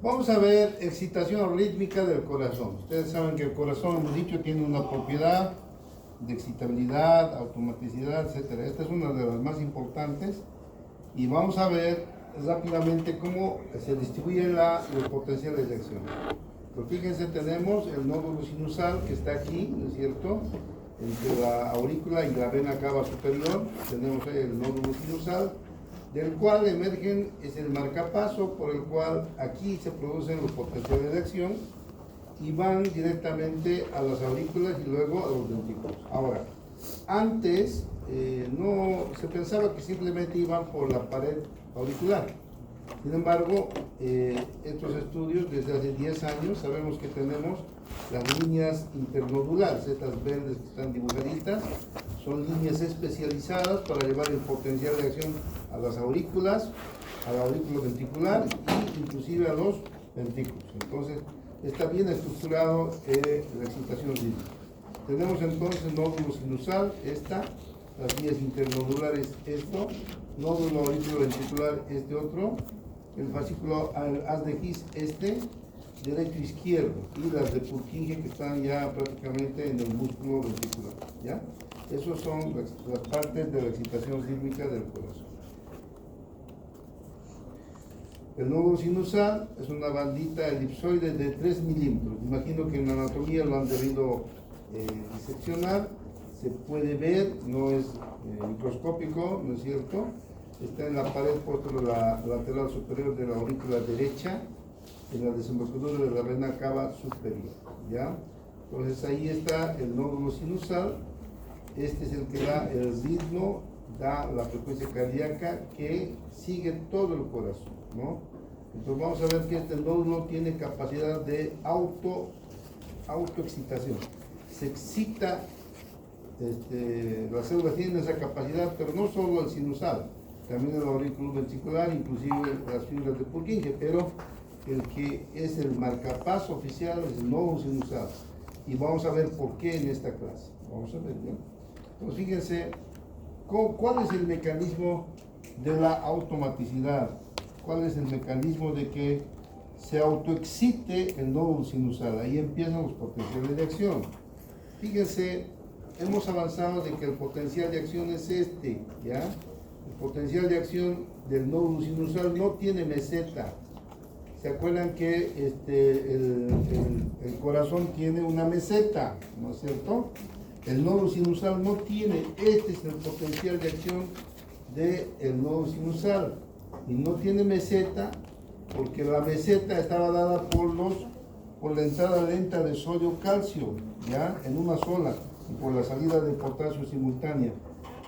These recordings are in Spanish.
Vamos a ver excitación rítmica del corazón. Ustedes saben que el corazón, hemos dicho, tiene una propiedad de excitabilidad, automaticidad, etc. Esta es una de las más importantes y vamos a ver rápidamente cómo se distribuyen los potenciales de acción. Pero fíjense, tenemos el nódulo sinusal que está aquí, ¿no es cierto? Entre la aurícula y la vena cava superior tenemos el nódulo sinusal, del cual emergen, es el marcapaso por el cual aquí se producen los potenciales de acción y van directamente a las aurículas y luego a los ventrículos. Ahora, antes no se pensaba que simplemente iban por la pared auricular. Sin embargo, estos estudios desde hace 10 años sabemos que tenemos las líneas internodulares, estas verdes que están dibujaditas, son líneas especializadas para llevar el potencial de acción a las aurículas, a la aurícula ventricular e inclusive a los ventrículos. Entonces, está bien estructurado la excitación rítmica. Tenemos entonces nódulo sinusal, las vías internodulares, esto, nódulo auriculoventricular, este otro, el fascículo haz de His, derecho izquierdo, y las de Purkinje que están ya prácticamente en el músculo ventricular, ¿ya? Esas son las partes de la excitación rítmica del corazón. El nódulo sinusal es una bandita elipsoide de 3 milímetros. Imagino que en la anatomía lo han debido diseccionar. Se puede ver, no es microscópico, ¿no es cierto? Está en la pared lateral superior de la aurícula derecha, en la desembocadura de la vena cava superior, ¿ya? Entonces ahí está el nódulo sinusal. Este es el que da el ritmo, da la frecuencia cardíaca que sigue todo el corazón, ¿no? Entonces vamos a ver que este nódulo tiene capacidad de autoexcitación. Se excita, las células tienen esa capacidad, pero no solo el sinusal, también el auriculo ventricular, inclusive las fibras de Purkinje, pero el que es el marcapaso oficial es el nódulo sinusal. Y vamos a ver por qué en esta clase. Vamos a ver, ¿no? Entonces fíjense, ¿cuál es el mecanismo de la automaticidad? ¿Cuál es el mecanismo de que se autoexcite el nódulo sinusal? Ahí empiezan los potenciales de acción. Fíjense, hemos avanzado de que el potencial de acción es ¿ya? El potencial de acción del nódulo sinusal no tiene meseta. ¿Se acuerdan que el corazón tiene una meseta, ¿no es cierto? El nódulo sinusal no tiene, este es el potencial de acción del nódulo sinusal y no tiene meseta porque la meseta estaba dada por la entrada lenta de sodio-calcio, ¿ya? En una sola y por la salida de potasio simultánea.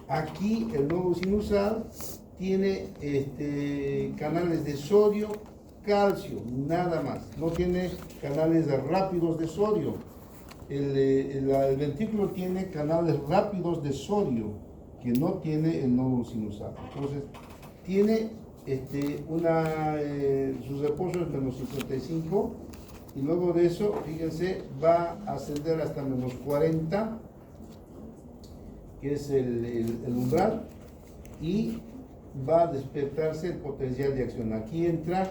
Aquí el nódulo sinusal tiene canales de sodio, calcio, nada más, no tiene canales rápidos de sodio. El ventrículo tiene canales rápidos de sodio que no tiene el nódulo sinusal. Entonces, tiene sus reposos menos 55 y luego de eso, fíjense, va a ascender hasta menos 40, que es el umbral, y va a despertarse el potencial de acción. Aquí entran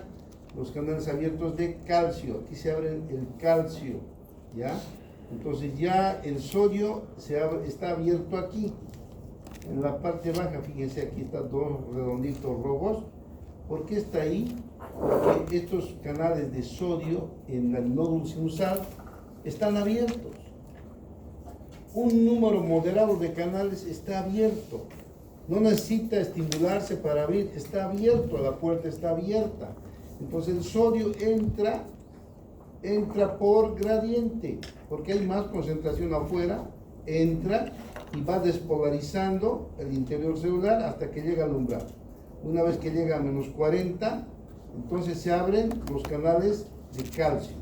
los canales abiertos de calcio, aquí se abren el calcio, ¿ya? Entonces ya el sodio está abierto aquí, en la parte baja. Fíjense, aquí están dos redonditos rojos. ¿Por qué está ahí? Porque estos canales de sodio en el nódulo sinusal están abiertos. Un número moderado de canales está abierto. No necesita estimularse para abrir, está abierto, la puerta está abierta. Entonces el sodio entra por gradiente, porque hay más concentración afuera, entra y va despolarizando el interior celular hasta que llega al umbral. Una vez que llega a menos 40, entonces se abren los canales de calcio.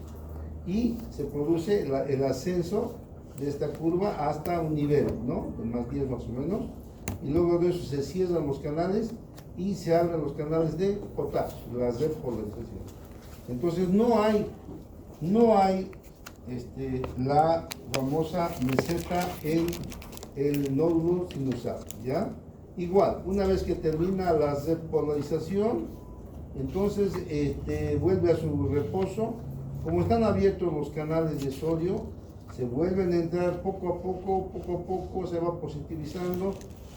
y se produce el ascenso de esta curva hasta un nivel, ¿no? De más 10 más o menos, y luego de eso se cierran los canales y se abren los canales de potasio, la repolarización. Entonces no hay la famosa meseta en el nódulo sinusal, ¿ya? Igual, una vez que termina la repolarización, entonces vuelve a su reposo. Como están abiertos los canales de sodio, se vuelven a entrar poco a poco se va positivizando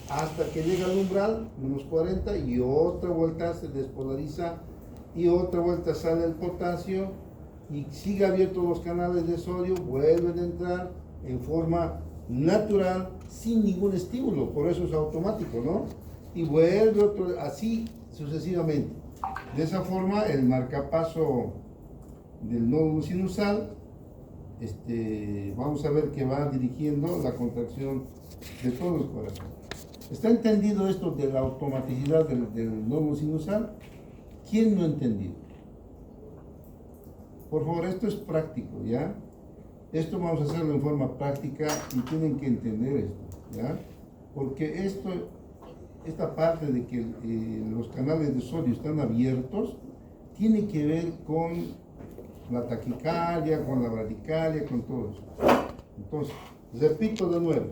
hasta que llega al umbral, menos 40, y otra vuelta se despolariza y otra vuelta sale el potasio y sigue abiertos los canales de sodio, vuelven a entrar en forma natural sin ningún estímulo, por eso es automático, ¿no? Y vuelve otro, así sucesivamente. De esa forma el marcapaso del nódulo sinusal, vamos a ver que va dirigiendo la contracción de todo el corazón. ¿Está entendido esto de la automaticidad del nódulo sinusal? ¿Quién no ha entendido? Por favor, esto es práctico, ¿ya? Esto vamos a hacerlo en forma práctica y tienen que entender esto, ¿ya? Porque esta parte de que los canales de sodio están abiertos tiene que ver con la taquicardia, con la bradicardia, con todo eso. Entonces, repito de nuevo,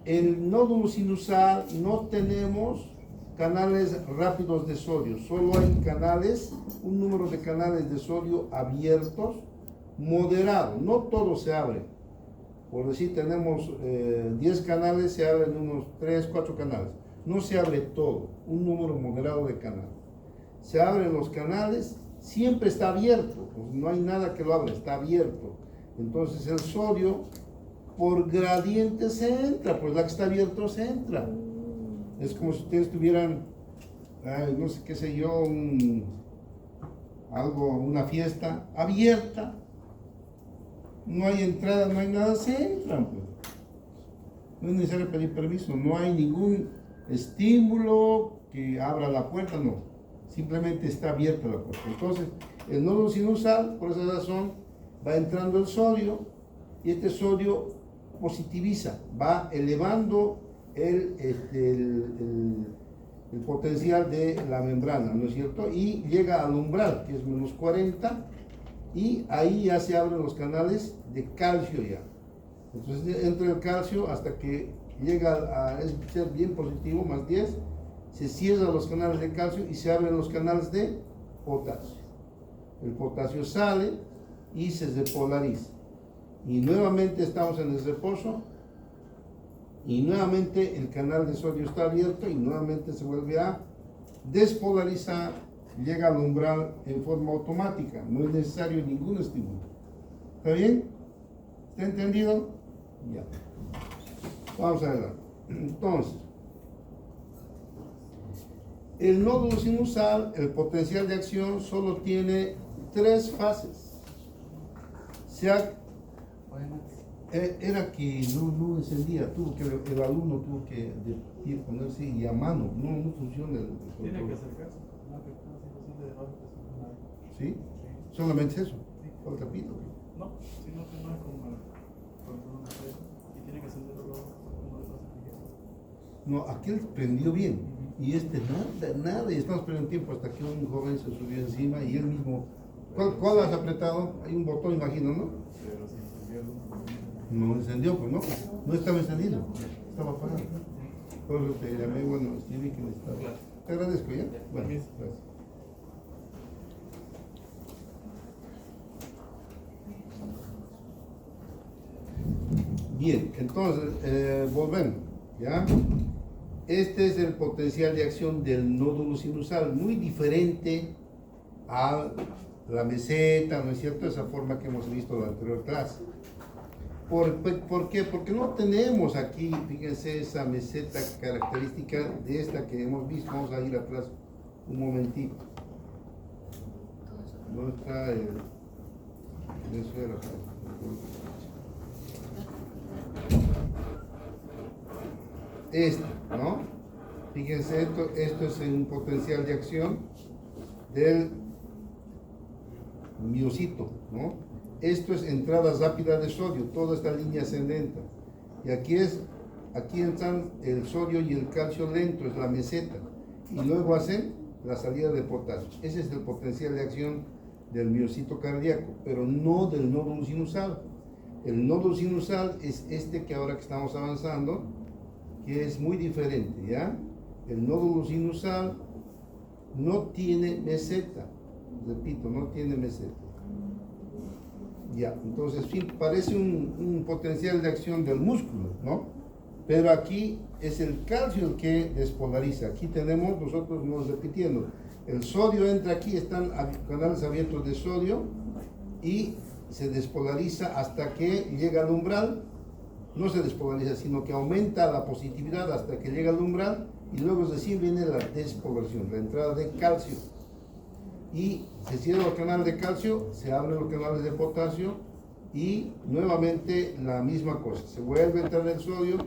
el nódulo sinusal no tenemos canales rápidos de sodio, solo hay canales, un número de canales de sodio abiertos, moderado, no todos se abren. Por decir, tenemos 10 canales, se abren unos 3, 4 canales. No se abre todo, un número moderado de canales. Se abren los canales, siempre está abierto, pues no hay nada que lo abra, está abierto. Entonces el sodio por gradiente se entra, pues la que está abierto se entra. Es como si ustedes tuvieran, no sé qué sé yo, una fiesta abierta. No hay entrada, no hay nada, se entran, pues. No es necesario pedir permiso, no hay ningún estímulo que abra la puerta, no. Simplemente está abierta la puerta. Entonces, el nódulo sinusal, por esa razón, va entrando el sodio y este sodio positiviza, va elevando el potencial de la membrana, ¿no es cierto? Y llega al umbral, que es menos 40, y ahí ya se abren los canales de calcio ya. Entonces entra el calcio hasta que llega a ser bien positivo, más 10, se cierran los canales de calcio y se abren los canales de potasio. El potasio sale y se repolariza. Y nuevamente estamos en el reposo y nuevamente el canal de sodio está abierto y nuevamente se vuelve a despolarizar, llega al umbral en forma automática, no es necesario ningún estímulo. ¿Está bien? ¿Está entendido? Ya. Vamos a ver. Entonces, el nódulo sinusal, el potencial de acción solo tiene 3 fases. Era que no encendía, el alumno tuvo que ponerse y a mano, no funciona el control. Tiene que acercarse, no que está haciendo de bajo presión. ¿Sí? ¿Solamente eso? ¿Cuál capítulo? No, sino que no es como una falla y tiene que encenderlo como de paso. No, aquel prendió bien y nada, y estamos perdiendo tiempo hasta que un joven se subió encima y él mismo. ¿Cuál has apretado? Hay un botón, imagino, ¿no? Pero si encendió el uno. No encendió, pues no estaba encendido, estaba apagado. Por eso te llamé, bueno, Stevie, que necesitaba. Te agradezco, ¿ya? Bueno, gracias. Bien, entonces, volvemos, ¿ya? Este es el potencial de acción del nódulo sinusal, muy diferente a la meseta, ¿no es cierto? Esa forma que hemos visto en la anterior clase. ¿Por qué? Porque no tenemos aquí, fíjense, esa meseta característica de esta que hemos visto. Vamos a ir atrás un momentito. ¿Dónde está el? Eso era. Esta, ¿no? Fíjense, esto es un potencial de acción del miocito, ¿no? Esto es entrada rápida de sodio, toda esta línea ascendente. Y aquí entran el sodio y el calcio lento, es la meseta. Y luego hacen la salida de potasio. Ese es el potencial de acción del miocito cardíaco, pero no del nódulo sinusal. El nódulo sinusal es este que ahora que estamos avanzando, que es muy diferente, ¿ya? El nódulo sinusal no tiene meseta, repito, no tiene meseta. Ya, entonces, sí, parece un potencial de acción del músculo, ¿no? Pero aquí es el calcio el que despolariza. Aquí tenemos, nosotros nos repitiendo, el sodio entra aquí, están canales abiertos de sodio y se despolariza hasta que llega al umbral. No se despolariza, sino que aumenta la positividad hasta que llega al umbral y luego recién viene la despolarización, la entrada de calcio. Y se cierra el canal de calcio, se abren los canales de potasio y nuevamente la misma cosa. Se vuelve a entrar el sodio,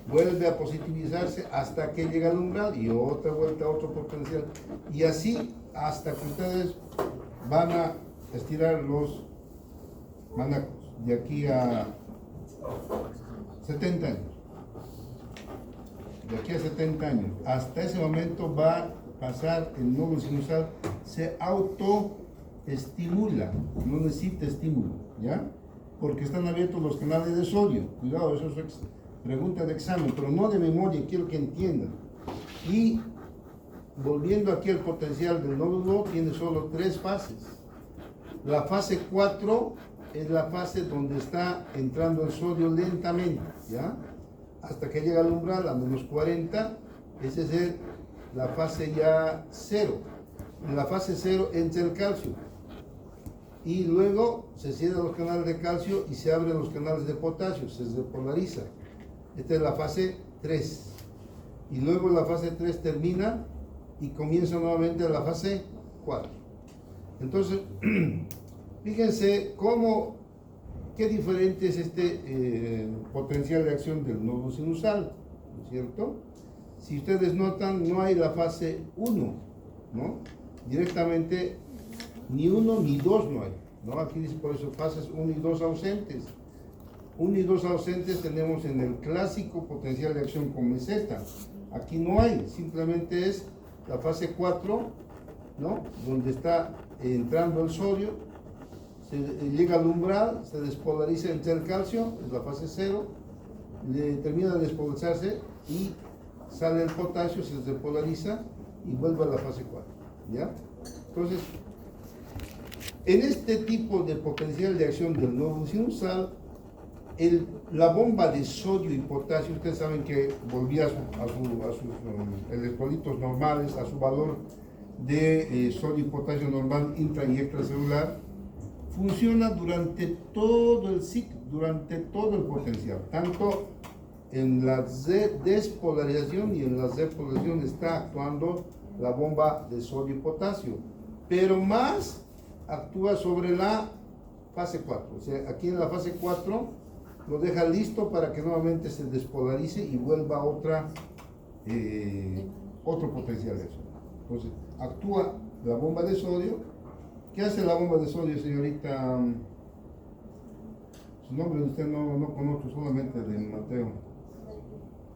vuelve a positivizarse hasta que llega al umbral y otra vuelta, otro potencial. Y así hasta que ustedes van a estirar los manacos de aquí a 70 años. De aquí a 70 años. Hasta ese momento va a pasar el nódulo sinusal, se autoestimula, no necesita estímulo, ¿ya? Porque están abiertos los canales de sodio. Cuidado, eso es pregunta de examen, pero no de memoria, quiero que entiendan. Y volviendo aquí al potencial del nódulo, tiene solo 3 fases. La fase 4 es la fase donde está entrando el sodio lentamente, ¿ya? Hasta que llega al umbral a menos 40, esa es la fase ya 0. En la fase 0 entra el calcio. Y luego se cierran los canales de calcio y se abren los canales de potasio, se despolariza. Esta es la fase 3. Y luego la fase 3 termina y comienza nuevamente la fase 4. Entonces, fíjense qué diferente es este potencial de acción del nódulo sinusal, ¿no es cierto? Si ustedes notan, no hay la fase 1, ¿no? Directamente ni 1 ni 2 no hay, ¿no? Aquí dice por eso fases 1 y 2 ausentes. 1 y 2 ausentes tenemos en el clásico potencial de acción con meseta. Aquí no hay, simplemente es la fase 4, ¿no? Donde está entrando el sodio, llega al umbral, se despolariza entre el calcio, es la fase 0, termina de despolarizarse y sale el potasio, se despolariza y vuelve a la fase 4, ¿ya? Entonces, en este tipo de potencial de acción del nódulo sinusal, la bomba de sodio y potasio, ustedes saben que volvía a sus electrolitos normales, a su valor de sodio y potasio normal intra y extracelular, funciona durante todo el ciclo, durante todo el potencial, tanto en la despolarización y en la repolarización está actuando la bomba de sodio y potasio, pero más actúa sobre la fase 4, o sea, aquí en la fase 4 lo deja listo para que nuevamente se despolarice y vuelva otro potencial de acción. Entonces, actúa la bomba de sodio. ¿Qué hace la bomba de sodio, señorita? Su nombre usted no conozco, solamente de Mateo.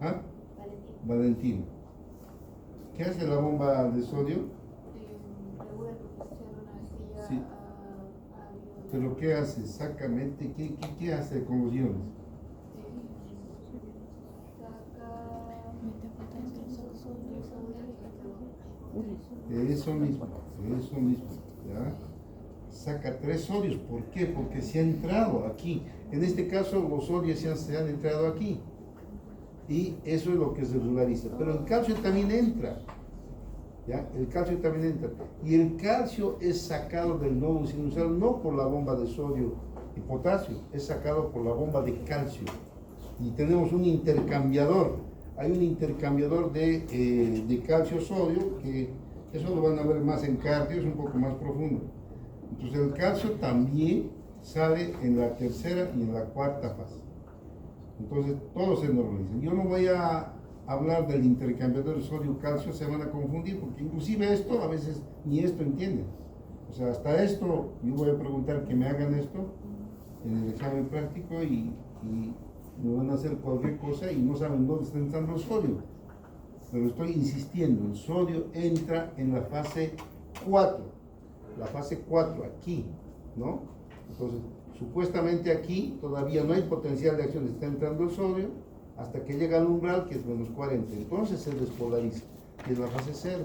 ¿Ah? Valentín. ¿Qué hace la bomba de sodio? Regula el potencial una vez que ya Sí. ¿Pero qué hace exactamente? ¿Qué hace con los iones? Eso mismo, ¿ya? Saca 3 sodios. ¿Por qué? Porque se ha entrado aquí. En este caso, los sodios se han entrado aquí. Y eso es lo que se regulariza. Pero el calcio también entra. ¿Ya? El calcio también entra. Y el calcio es sacado del nódulo sinusal no por la bomba de sodio y potasio, es sacado por la bomba de calcio. Y tenemos un intercambiador. Hay un intercambiador de calcio-sodio, que eso lo van a ver más en cardio, es un poco más profundo. Entonces el calcio también sale en la tercera y en la cuarta fase. Entonces todo se normaliza. Yo no voy a hablar del intercambiador de sodio-calcio, se van a confundir, porque inclusive esto a veces ni esto entienden. O sea, hasta esto, yo voy a preguntar que me hagan esto en el examen práctico y me van a hacer cualquier cosa y no saben dónde está entrando el sodio. Pero estoy insistiendo, el sodio entra en la fase 4, la fase 4 aquí, ¿no? Entonces, supuestamente aquí todavía no hay potencial de acción, está entrando el sodio hasta que llega al umbral que es menos 40, entonces se despolariza, que es la fase 0.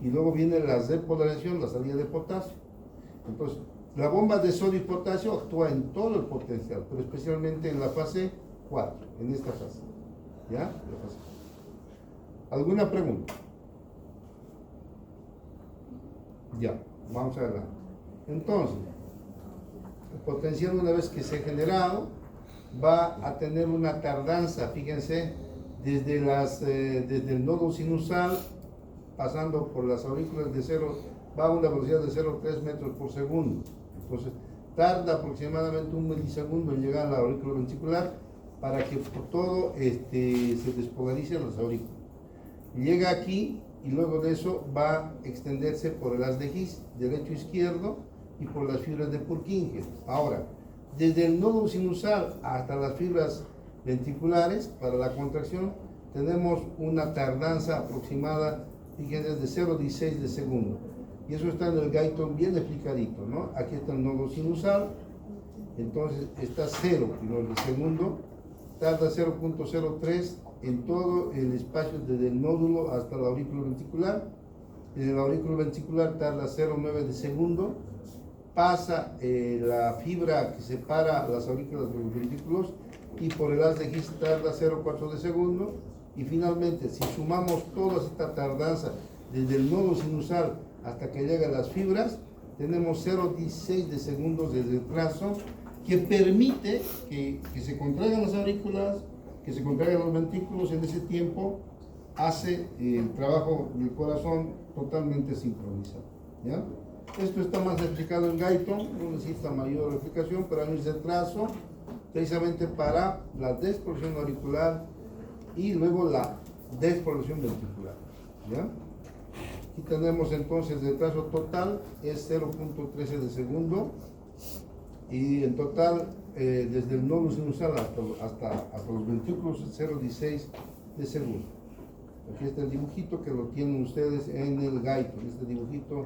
Y luego viene la despolarización, la salida de potasio. Entonces, la bomba de sodio y potasio actúa en todo el potencial, pero especialmente en la fase 4, en esta fase. ¿Ya? La fase 4. ¿Alguna pregunta? Ya, vamos a ver. Entonces, el potencial una vez que se ha generado va a tener una tardanza, fíjense, desde el nodo sinusal, pasando por las aurículas de 0, va a una velocidad de 0,3 metros por segundo. Entonces, tarda aproximadamente 1 milisegundo en llegar a la aurícula ventricular para que por todo se despolarizan las aurículas. Llega aquí y luego de eso va a extenderse por el haz de His, derecho-izquierdo, y por las fibras de Purkinje. Ahora, desde el nodo sinusal hasta las fibras ventriculares, para la contracción, tenemos una tardanza aproximada, fíjense, de 0,16 de segundo. Y eso está en el Guyton bien explicadito, ¿no? Aquí está el nodo sinusal, entonces está 0 de segundo, tarda 0,03 en todo el espacio desde el nódulo hasta la aurícula ventricular. Desde la aurícula ventricular tarda 0,9 de segundo, pasa la fibra que separa las aurículas de los ventrículos y por el haz de His tarda 0,4 de segundo. Y finalmente, si sumamos toda esta tardanza desde el nodo sinusal hasta que llegan las fibras, tenemos 0,16 de segundos de retraso que permite que se contraigan las aurículas, que se contraigan los ventrículos. En ese tiempo hace el trabajo del corazón totalmente sincronizado, ¿ya? Esto está más explicado en Guyton, no necesita mayor explicación, pero hay un retraso precisamente para la despolarización auricular y luego la despolarización ventricular, ¿ya? Aquí tenemos entonces el retraso total, es 0,13 de segundo, y en total desde el nodo sinusal hasta los ventrículos 0,16 de segundo. Aquí está el dibujito que lo tienen ustedes en el Guyton, este dibujito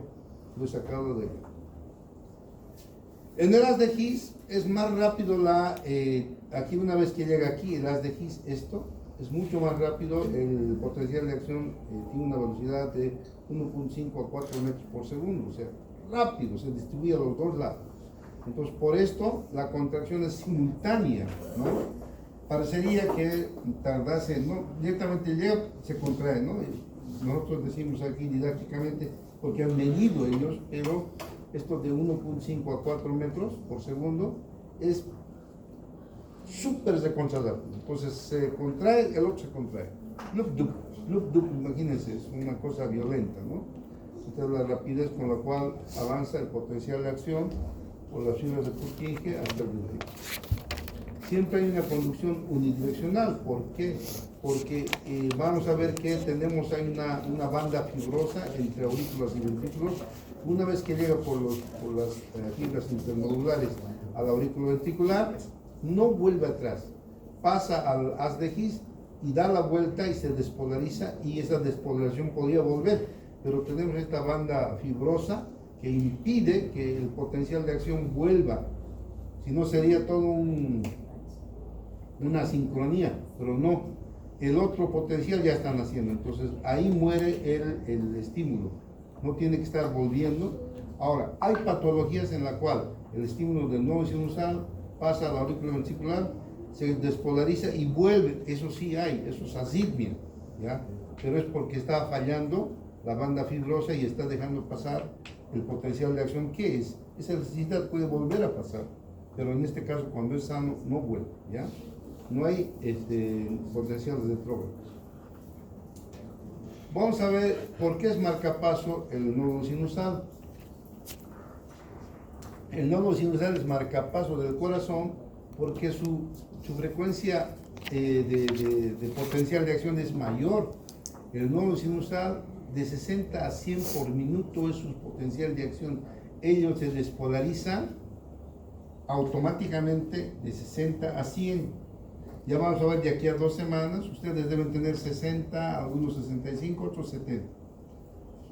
lo he sacado de él. En el haz de His es más rápido aquí una vez que llega aquí el haz de His, esto es mucho más rápido, el potencial de acción tiene una velocidad de 1,5 a 4 metros por segundo, o sea, rápido, se distribuye a los dos lados. Entonces, por esto, la contracción es simultánea, ¿no? Parecería que tardase, ¿no? Directamente llega, se contrae, ¿no? Nosotros decimos aquí didácticamente, porque han medido ellos, pero esto de 1,5 a 4 metros por segundo es súper recontrado. Entonces se contrae, el otro se contrae. Loop dup, imagínense, es una cosa violenta, ¿no? Esta es la rapidez con la cual avanza el potencial de acción por las fibras de Purkinje hasta el ventrículo. Siempre hay una conducción unidireccional. ¿Por qué? Porque vamos a ver que tenemos ahí una banda fibrosa entre aurículas y ventrículos. Una vez que llega por las fibras internodulares a la aurícula ventricular, no vuelve atrás, pasa al haz de His y da la vuelta y se despolariza, y esa despolarización podría volver, pero tenemos esta banda fibrosa que impide que el potencial de acción vuelva, si no sería todo una sincronía, pero no, el otro potencial ya está naciendo, entonces ahí muere el estímulo, no tiene que estar volviendo. Ahora, hay patologías en la cual el estímulo del nodo sinusal pasa a la aurícula ventricular, se despolariza y vuelve, eso sí hay, eso es asitmia, ¿ya? Pero es porque está fallando la banda fibrosa y está dejando pasar el potencial de acción que es. Esa necesidad puede volver a pasar, pero en este caso cuando es sano no vuelve, ¿ya? No hay potencial de retrógrado. Vamos a ver por qué es marcapaso el nodo sinusal. El nodo sinusal es marcapaso del corazón porque su frecuencia de potencial de acción es mayor. El nodo sinusal de 60 a 100 por minuto es su potencial de acción. Ellos se despolarizan automáticamente de 60 a 100. Ya vamos a ver de aquí a 2 semanas, ustedes deben tener 60, algunos 65, otros 70.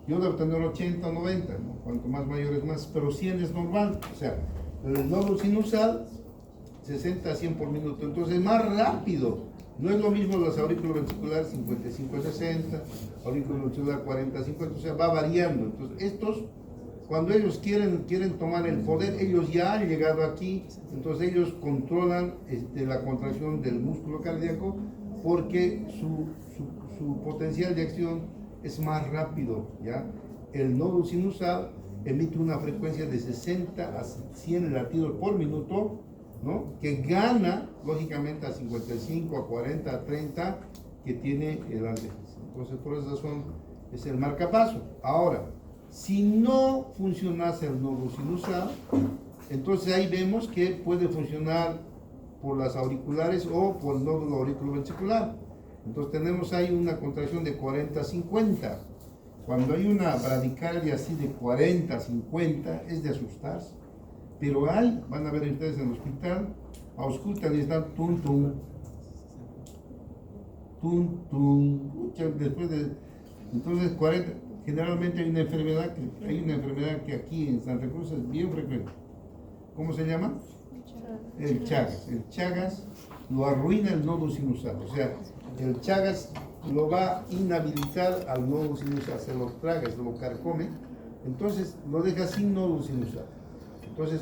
Yo debo tener 80 o 90, ¿no? Cuanto más mayores más, pero 100 es normal. O sea, el nódulo sinusal, 60 a 100 por minuto. Entonces, más rápido. No es lo mismo los aurículos ventriculares 55 a 60, aurículo ventricular 40 a 50, o sea, va variando. Entonces, estos, cuando ellos quieren tomar el poder, ellos ya han llegado aquí, entonces ellos controlan la contracción del músculo cardíaco porque su potencial de acción es más rápido, ¿ya? El nódulo sinusal emite una frecuencia de 60 a 100 latidos por minuto, ¿no? Que gana, lógicamente, a 55, a 40, a 30 que tiene el antes. Entonces, por esa razón, es el marcapaso. Ahora, si no funcionase el nódulo sinusal, entonces ahí vemos que puede funcionar por las auriculares o por el nódulo auriculoventricular. Entonces tenemos ahí una contracción de 40 a 50. Cuando hay una bradicardia así de 40 a 50, es de asustarse. Pero hay, van a ver ustedes en el hospital, auscultan y están tum tum, tum tum, después de, entonces 40, generalmente hay una enfermedad que aquí en Santa Cruz es bien frecuente. ¿Cómo se llama? El Chagas. El Chagas lo arruina el nódulo sinusal, o sea, el Chagas lo va a inhabilitar al nódulo sinusal, se lo traga, se lo carcome, entonces lo deja sin nódulo sinusal. Entonces,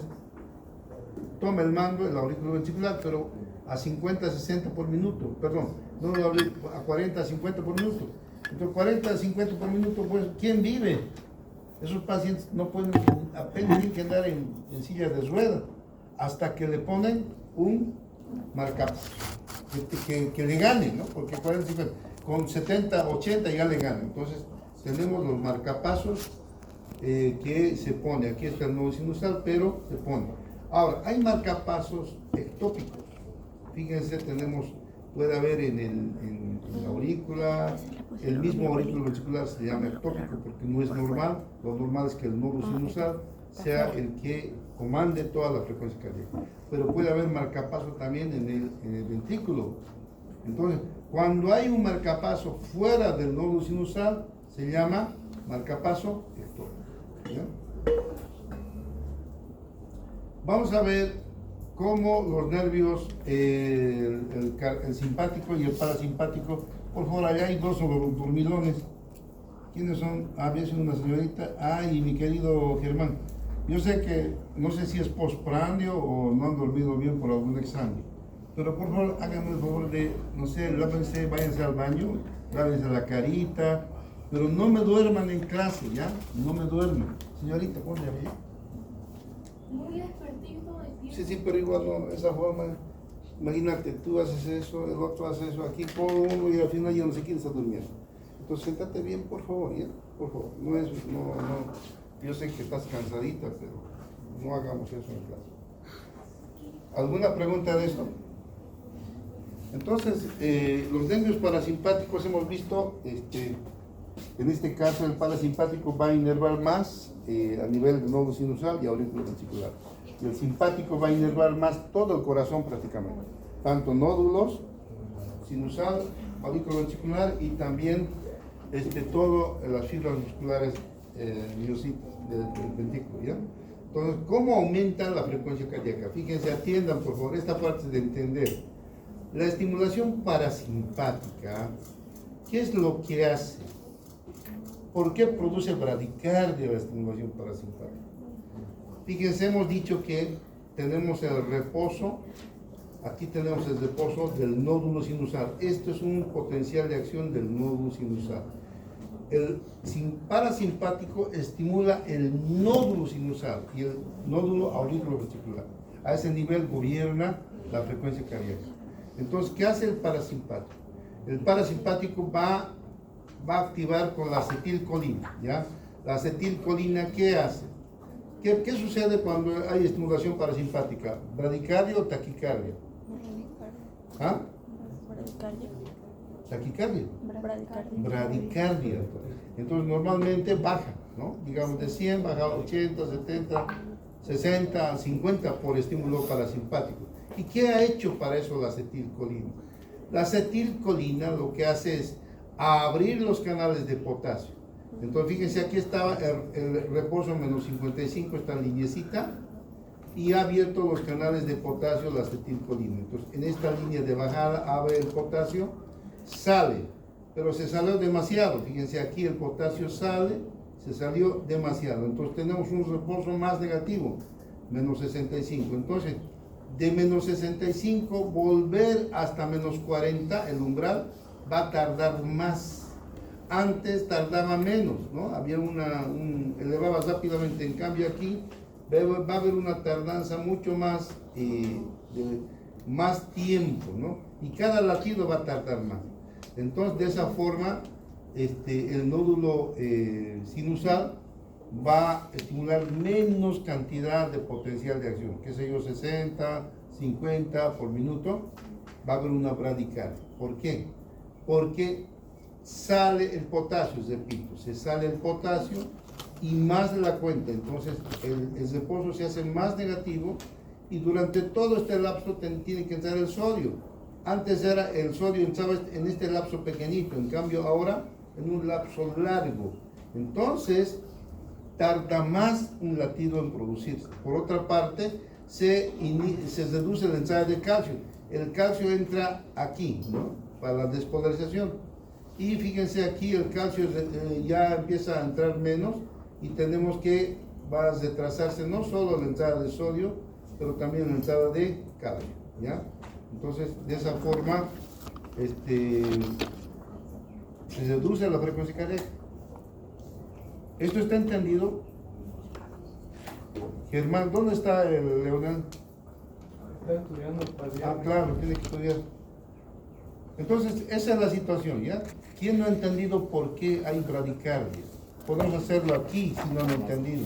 toma el mando, el aurículo ventricular, pero a 50, 60 por minuto, perdón, no a 40, 50 por minuto. Entonces, 40, 50 por minuto, pues, ¿quién vive? Esos pacientes no pueden, apenas tienen que andar en silla de ruedas, hasta que le ponen un marcapaso, que le gane, ¿no? Porque 40, 50, con 70, 80 ya le gana. Entonces, tenemos los marcapasos que se pone, aquí está el nódulo sinusal, pero se pone. Ahora, hay marcapasos ectópicos. Fíjense, puede haber en la aurícula, el mismo aurículo ventricular se llama ectópico porque no es normal. Lo normal es que el nódulo sinusal sea el que comande toda la frecuencia cardíaca. Pero puede haber marcapaso también en el ventrículo. Entonces, cuando hay un marcapaso fuera del nódulo sinusal, se llama marcapaso ectópico. ¿Ya? Vamos a ver cómo los nervios, el simpático y el parasimpático, por favor, allá hay dos dormilones. ¿Quiénes son? A veces una señorita, y mi querido Germán. Yo sé que, no sé si es postprandio o no han dormido bien por algún examen, pero por favor, háganme el favor de, no sé, lávense, váyanse al baño, lávense la carita, pero no me duerman en clase, ¿ya? No me duerman. Señorita, ¿cómo se llama ella? Muy despertito de tiempo. Sí, pero igual no, esa forma, imagínate, tú haces eso, el otro hace eso, aquí por uno y al final ya no sé quién está durmiendo. Entonces, siéntate bien, por favor, ¿ya? Por favor, no, yo sé que estás cansadita, pero no hagamos eso en clase. ¿Alguna pregunta de esto? Entonces, los nervios parasimpáticos hemos visto, en este caso el parasimpático va a inervar más a nivel del nódulo sinusal y aurículo ventricular. Y el simpático va a inervar más todo el corazón prácticamente, tanto nódulos sinusal, aurículo ventricular y también todo las fibras musculares miocitas del ventrículo, ¿ya? Entonces, ¿cómo aumenta la frecuencia cardíaca? Fíjense, atiendan por favor esta parte de entender. La estimulación parasimpática, ¿qué es lo que hace? ¿Por qué produce bradicardia la estimulación parasimpática? Fíjense, hemos dicho que tenemos el reposo, aquí tenemos el reposo del nódulo sinusal. Esto es un potencial de acción del nódulo sinusal. El parasimpático estimula el nódulo sinusal y el nódulo auriculoventricular. A ese nivel gobierna la frecuencia cardíaca. Entonces, ¿qué hace el parasimpático? El parasimpático va a activar con la acetilcolina, ¿ya? La acetilcolina, ¿qué hace? ¿Qué sucede cuando hay estimulación parasimpática? ¿Bradicardia o taquicardia? Bradicardia. ¿Ah? Bradicardia. taquicardia, Bradicardia. bradicardia. Entonces normalmente baja, ¿no? Digamos de 100 baja a 80, 70, 60, 50 por estímulo parasimpático. ¿Y qué ha hecho para eso la acetilcolina? La acetilcolina lo que hace es abrir los canales de potasio. Entonces fíjense, aquí estaba el reposo menos 55, esta lineecita, y ha abierto los canales de potasio la acetilcolina. Entonces en esta línea de bajada abre el potasio, sale, pero se salió demasiado. Fíjense, aquí el potasio sale, se salió demasiado. Entonces tenemos un reposo más negativo, menos 65. Entonces, de menos 65 volver hasta menos 40, el umbral va a tardar más. Antes tardaba menos, ¿no? Había elevaba rápidamente. En cambio aquí va a haber una tardanza mucho más, de más tiempo, ¿no? Y cada latido va a tardar más. Entonces, de esa forma, el nódulo sinusal va a estimular menos cantidad de potencial de acción, qué sé yo, 60, 50 por minuto, va a haber una bradicardia. ¿Por qué? Porque sale el potasio, repito, se sale el potasio y más de la cuenta. Entonces el reposo se hace más negativo y durante todo este lapso tiene que entrar el sodio. Antes era el sodio entraba en este lapso pequeñito, en cambio ahora en un lapso largo. Entonces tarda más un latido en producirse. Por otra parte, se reduce la entrada de calcio. El calcio entra aquí, ¿no? Para la despolarización. Y fíjense aquí, el calcio ya empieza a entrar menos y tenemos que va a retrasarse no solo la entrada de sodio, pero también la entrada de calcio, ¿ya? Entonces, de esa forma, se reduce la frecuencia cardíaca. ¿Esto está entendido? Germán, ¿dónde está el Leonel? Está estudiando para el Ah, claro, tiene que estudiar. Entonces, esa es la situación, ¿ya? ¿Quién no ha entendido por qué hay bradicardia? Podemos hacerlo aquí si no han entendido.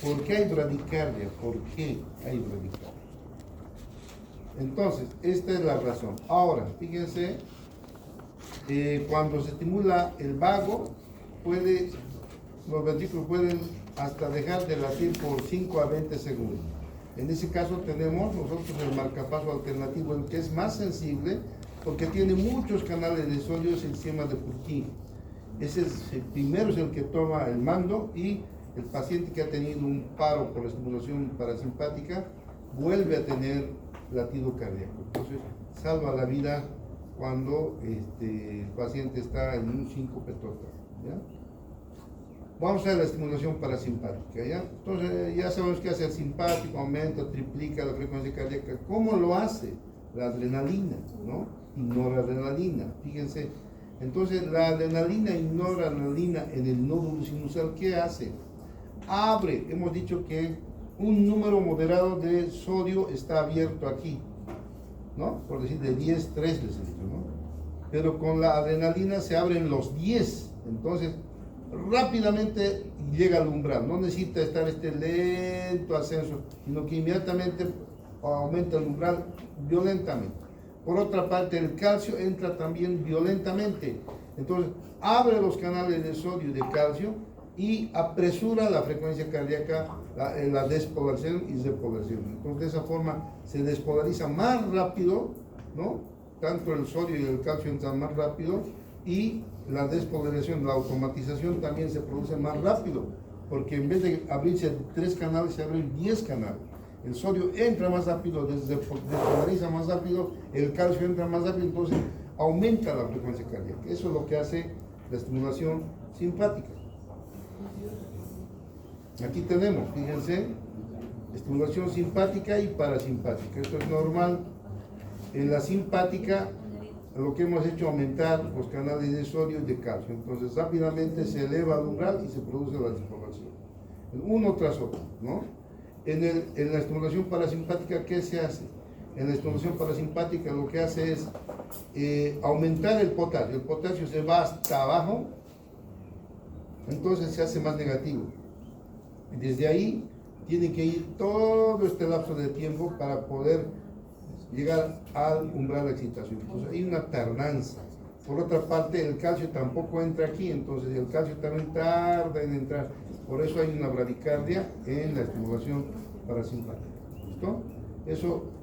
¿Por qué hay bradicardia? ¿Por qué hay bradicardia? Entonces, esta es la razón. Ahora, fíjense, cuando se estimula el vago, los ventrículos pueden hasta dejar de latir por 5 a 20 segundos. En ese caso tenemos nosotros el marcapaso alternativo, el que es más sensible porque tiene muchos canales de sodio, es el sistema de Purkinje. Ese es el primero, es el que toma el mando, y el paciente que ha tenido un paro por estimulación parasimpática vuelve a tener latido cardíaco. Entonces salva la vida cuando el paciente está en un síncope total, ¿ya? Vamos a la estimulación parasimpática, ¿ya? Entonces ya sabemos que hace el simpático, aumenta, triplica la frecuencia cardíaca. ¿Cómo lo hace? La adrenalina, ¿no? Y noradrenalina, fíjense. Entonces la adrenalina y noradrenalina en el nódulo sinusal, ¿qué hace? Abre, hemos dicho que un número moderado de sodio está abierto aquí, ¿no? Por decir de 10, 3 les he dicho, ¿no? Pero con la adrenalina se abren los 10, entonces rápidamente llega al umbral, no necesita estar lento ascenso, sino que inmediatamente aumenta el umbral violentamente. Por otra parte, el calcio entra también violentamente, entonces abre los canales de sodio y de calcio y apresura la frecuencia cardíaca, la despolarización y repolarización. Entonces de esa forma se despolariza más rápido, ¿no? Tanto el sodio y el calcio entran más rápido, y la despolarización, la automatización también se produce más rápido, porque en vez de abrirse 3 canales, se abren 10 canales. El sodio entra más rápido, despolariza más rápido, el calcio entra más rápido, entonces aumenta la frecuencia cardíaca. Eso es lo que hace la estimulación simpática. Aquí tenemos, fíjense, estimulación simpática y parasimpática. Esto es normal. En la simpática, lo que hemos hecho es aumentar los canales de sodio y de calcio. Entonces rápidamente se eleva el umbral y se produce la despolarización. Uno tras otro, ¿no? En la estimulación parasimpática, ¿qué se hace? En la estimulación parasimpática lo que hace es aumentar el potasio. El potasio se va hasta abajo, entonces se hace más negativo. Y desde ahí tiene que ir todo este lapso de tiempo para poder llegar al umbral de excitación. Entonces hay una tardanza. Por otra parte, el calcio tampoco entra aquí, entonces el calcio también tarda en entrar. Por eso hay una bradicardia en la estimulación parasimpática. ¿Listo?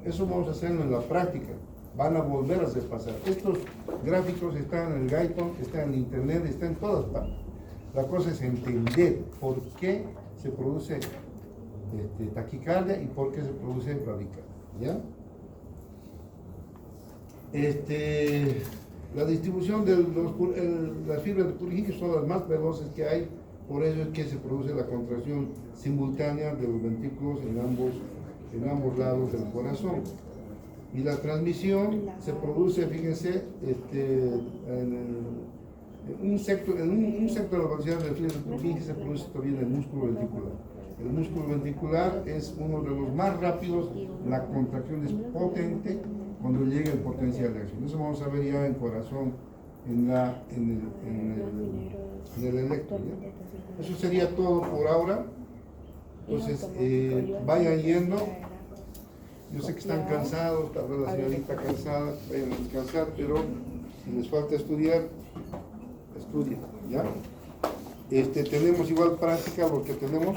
Eso vamos a hacerlo en la práctica. Van a volver a hacer pasar. Estos gráficos están en el Gaiton, están en internet, están en todas partes. La cosa es entender por qué se produce taquicardia y por qué se produce bradicardia. ¿Ya? La distribución de las fibras de Purkinje son las más veloces que hay, por eso es que se produce la contracción simultánea de los ventrículos en ambos lados del corazón. Y la transmisión se produce, fíjense, en un sector de la velocidad del fibra de Purkinje se produce todavía en el músculo ventricular. El músculo ventricular es uno de los más rápidos, la contracción es potente cuando llega el potencial de acción. Eso vamos a ver ya en corazón, en el electro. ¿Ya? Eso sería todo por ahora. Entonces, vayan yendo. Yo sé que están cansados, tal vez la señorita cansada, vayan a descansar, pero si les falta estudiar, estudien, ¿ya? Tenemos igual práctica porque tenemos